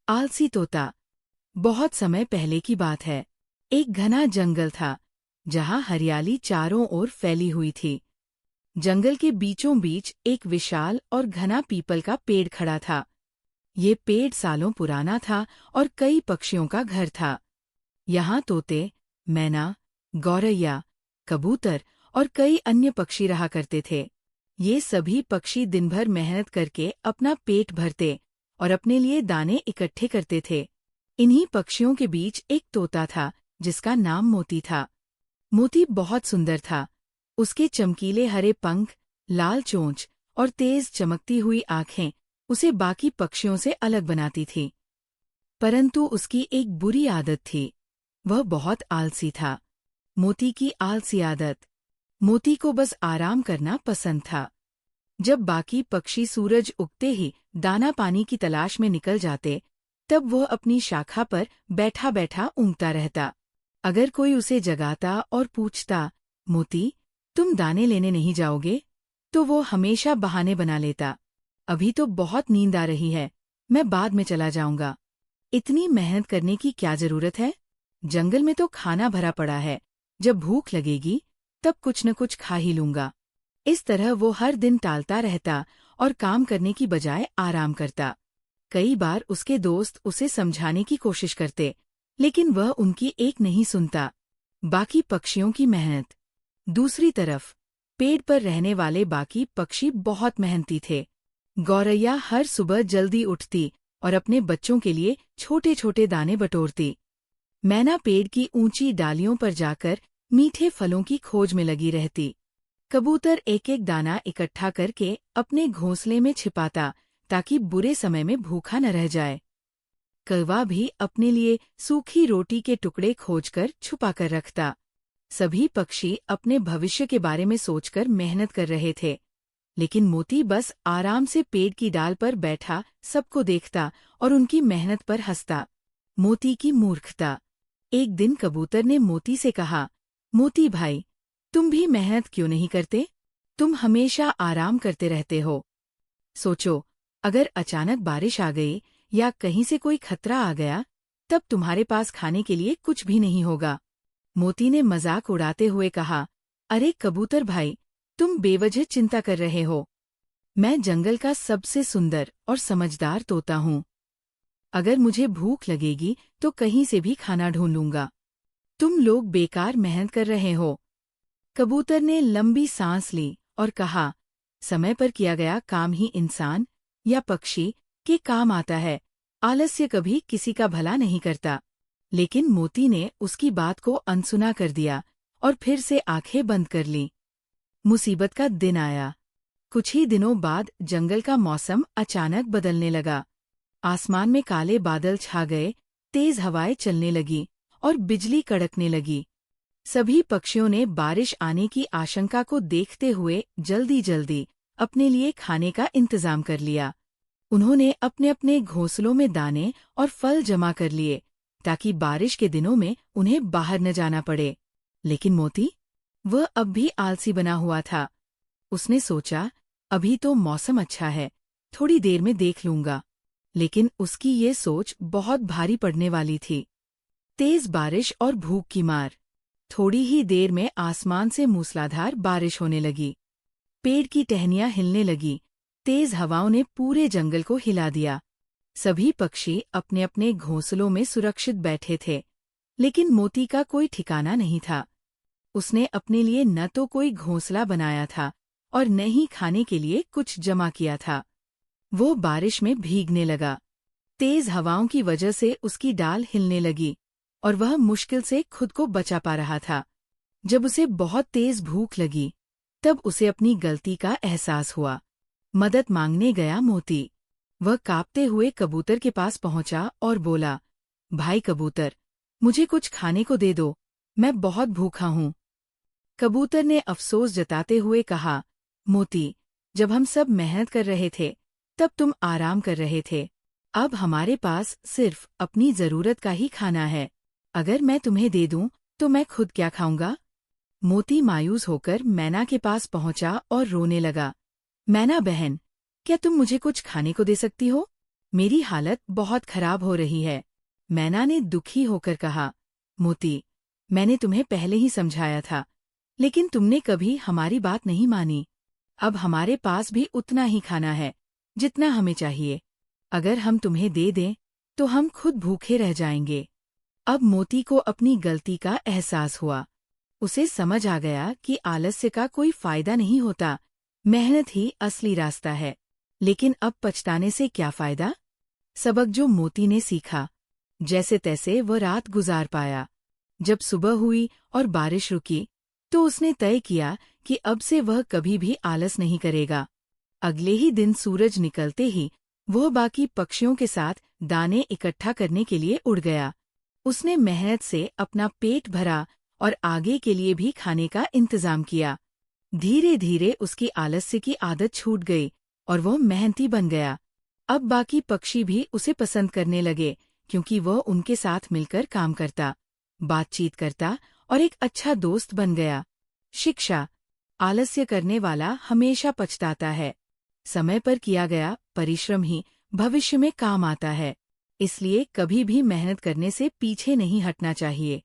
आलसी तोता। बहुत समय पहले की बात है। एक घना जंगल था जहाँ हरियाली चारों ओर फैली हुई थी। जंगल के बीचों बीच एक विशाल और घना पीपल का पेड़ खड़ा था। ये पेड़ सालों पुराना था और कई पक्षियों का घर था। यहाँ तोते, मैना, गौरैया, कबूतर और कई अन्य पक्षी रहा करते थे। ये सभी पक्षी दिन भर मेहनत करके अपना पेट भरते और अपने लिए दाने इकट्ठे करते थे। इन्हीं पक्षियों के बीच एक तोता था जिसका नाम मोती था। मोती बहुत सुंदर था। उसके चमकीले हरे पंख, लाल चोंच और तेज चमकती हुई आंखें उसे बाकी पक्षियों से अलग बनाती थी। परंतु उसकी एक बुरी आदत थी। वह बहुत आलसी था। मोती की आलसी आदत। मोती को बस आराम करना पसंद था। जब बाकी पक्षी सूरज उगते ही दाना पानी की तलाश में निकल जाते, तब वह अपनी शाखा पर बैठा बैठा ऊँघता रहता। अगर कोई उसे जगाता और पूछता, मोती, तुम दाने लेने नहीं जाओगे? तो वो हमेशा बहाने बना लेता। अभी तो बहुत नींद आ रही है, मैं बाद में चला जाऊंगा। इतनी मेहनत करने की क्या जरूरत है? जंगल में तो खाना भरा पड़ा है। जब भूख लगेगी तब कुछ न कुछ खा ही लूंगा। इस तरह वो हर दिन टालता रहता और काम करने की बजाय आराम करता। कई बार उसके दोस्त उसे समझाने की कोशिश करते, लेकिन वह उनकी एक नहीं सुनता। बाकी पक्षियों की मेहनत। दूसरी तरफ पेड़ पर रहने वाले बाकी पक्षी बहुत मेहनती थे। गौरैया हर सुबह जल्दी उठती और अपने बच्चों के लिए छोटे छोटे दाने बटोरती। मैना पेड़ की ऊंची डालियों पर जाकर मीठे फलों की खोज में लगी रहती। कबूतर एक एक दाना इकट्ठा करके अपने घोंसले में छिपाता ताकि बुरे समय में भूखा न रह जाए। कौवा भी अपने लिए सूखी रोटी के टुकड़े खोजकर छुपा कर रखता। सभी पक्षी अपने भविष्य के बारे में सोचकर मेहनत कर रहे थे, लेकिन मोती बस आराम से पेड़ की डाल पर बैठा सबको देखता और उनकी मेहनत पर हंसता। मोती की मूर्खता। एक दिन कबूतर ने मोती से कहा, मोती भाई, तुम भी मेहनत क्यों नहीं करते? तुम हमेशा आराम करते रहते हो। सोचो, अगर अचानक बारिश आ गई या कहीं से कोई खतरा आ गया, तब तुम्हारे पास खाने के लिए कुछ भी नहीं होगा। मोती ने मजाक उड़ाते हुए कहा, अरे कबूतर भाई, तुम बेवजह चिंता कर रहे हो। मैं जंगल का सबसे सुंदर और समझदार तोता हूँ। अगर मुझे भूख लगेगी तो कहीं से भी खाना ढूंढ लूंगा। तुम लोग बेकार मेहनत कर रहे हो। कबूतर ने लंबी सांस ली और कहा, समय पर किया गया काम ही इंसान या पक्षी के काम आता है। आलस्य कभी किसी का भला नहीं करता। लेकिन मोती ने उसकी बात को अनसुना कर दिया और फिर से आंखें बंद कर ली। मुसीबत का दिन आया। कुछ ही दिनों बाद जंगल का मौसम अचानक बदलने लगा। आसमान में काले बादल छा गए, तेज हवाएं चलने लगी और बिजली कड़कने लगी। सभी पक्षियों ने बारिश आने की आशंका को देखते हुए जल्दी जल्दी अपने लिए खाने का इंतजाम कर लिया। उन्होंने अपने अपने घोंसलों में दाने और फल जमा कर लिए ताकि बारिश के दिनों में उन्हें बाहर न जाना पड़े। लेकिन मोती, वह अब भी आलसी बना हुआ था। उसने सोचा, अभी तो मौसम अच्छा है, थोड़ी देर में देख लूंगा। लेकिन उसकी ये सोच बहुत भारी पड़ने वाली थी। तेज बारिश और भूख की मार। थोड़ी ही देर में आसमान से मूसलाधार बारिश होने लगी। पेड़ की टहनियां हिलने लगी। तेज हवाओं ने पूरे जंगल को हिला दिया। सभी पक्षी अपने अपने घोंसलों में सुरक्षित बैठे थे, लेकिन मोती का कोई ठिकाना नहीं था। उसने अपने लिए न तो कोई घोंसला बनाया था और न ही खाने के लिए कुछ जमा किया था। वो बारिश में भीगने लगा। तेज हवाओं की वजह से उसकी डाल हिलने लगी और वह मुश्किल से खुद को बचा पा रहा था। जब उसे बहुत तेज भूख लगी, तब उसे अपनी गलती का एहसास हुआ। मदद मांगने गया मोती। वह कांपते हुए कबूतर के पास पहुंचा और बोला, भाई कबूतर, मुझे कुछ खाने को दे दो, मैं बहुत भूखा हूँ। कबूतर ने अफसोस जताते हुए कहा, मोती, जब हम सब मेहनत कर रहे थे, तब तुम आराम कर रहे थे। अब हमारे पास सिर्फ अपनी जरूरत का ही खाना है। अगर मैं तुम्हें दे दूं, तो मैं खुद क्या खाऊंगा? मोती मायूस होकर मैना के पास पहुंचा और रोने लगा। मैना बहन, क्या तुम मुझे कुछ खाने को दे सकती हो? मेरी हालत बहुत खराब हो रही है। मैना ने दुखी होकर कहा, मोती, मैंने तुम्हें पहले ही समझाया था, लेकिन तुमने कभी हमारी बात नहीं मानी। अब हमारे पास भी उतना ही खाना है जितना हमें चाहिए। अगर हम तुम्हें दे दें तो हम खुद भूखे रह जाएंगे। अब मोती को अपनी गलती का एहसास हुआ। उसे समझ आ गया कि आलस्य का कोई फायदा नहीं होता, मेहनत ही असली रास्ता है। लेकिन अब पछताने से क्या फायदा? सबक जो मोती ने सीखा, जैसे तैसे वह रात गुजार पाया। जब सुबह हुई और बारिश रुकी तो उसने तय किया कि अब से वह कभी भी आलस नहीं करेगा। अगले ही दिन सूरज निकलते ही वह बाकी पक्षियों के साथ दाने इकट्ठा करने के लिए उड़ गया। उसने मेहनत से अपना पेट भरा और आगे के लिए भी खाने का इंतजाम किया। धीरे धीरे उसकी आलस्य की आदत छूट गई और वह मेहनती बन गया। अब बाकी पक्षी भी उसे पसंद करने लगे, क्योंकि वह उनके साथ मिलकर काम करता, बातचीत करता और एक अच्छा दोस्त बन गया। शिक्षा: आलस्य करने वाला हमेशा पछताता है। समय पर किया गया परिश्रम ही भविष्य में काम आता है। इसलिए कभी भी मेहनत करने से पीछे नहीं हटना चाहिए।